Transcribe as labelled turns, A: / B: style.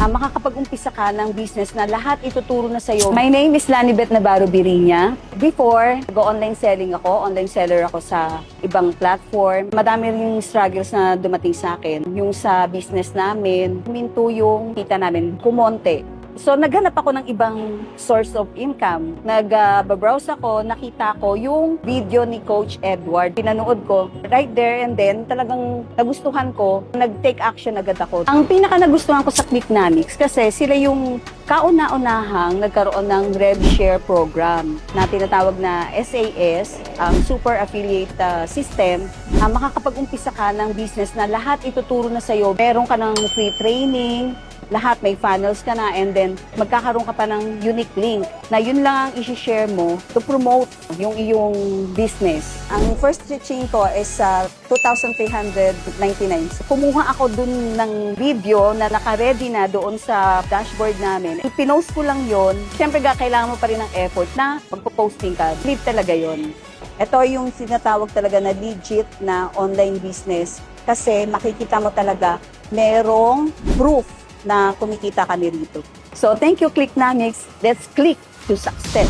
A: makakapag-umpisa ka ng business na lahat ituturo na sa'yo. My name is Lanibet Navarro Birinya. Before, online selling ako. Online seller ako sa ibang platform. Madami ring struggles na dumating sa akin. Yung sa business namin, huminto yung kita namin, kumonte. So, naghanap ako ng ibang source of income. Nag-browse ako, nakita ko yung video ni Coach Edward. Pinanood ko right there and then, talagang nagustuhan ko. Nag-take action agad ako. Ang pinaka nagustuhan ko sa Clicknomics kasi sila yung kauna-unahang nagkaroon ng rev share program na tinatawag na SAS, Super Affiliate System. Makakapag-umpisa ka ng business na lahat ituturo na sa'yo. Meron ka ng free training, lahat may funnels ka na, and then magkakaroon ka pa ng unique link na yun lang ang isi-share mo to promote yung iyong business. Ang first teaching ko is 2,399. Kumuha ako dun ng video na naka-ready na doon sa dashboard namin. Pinost ko lang yun. Siyempre kailangan mo pa rin ng effort na magpo-posting ka. Lead talaga yun. Ito yung sinatawag talaga na legit na online business kasi makikita mo talaga merong proof na kumikita ka nito. So, thank you, Clicknomics. Let's click to success.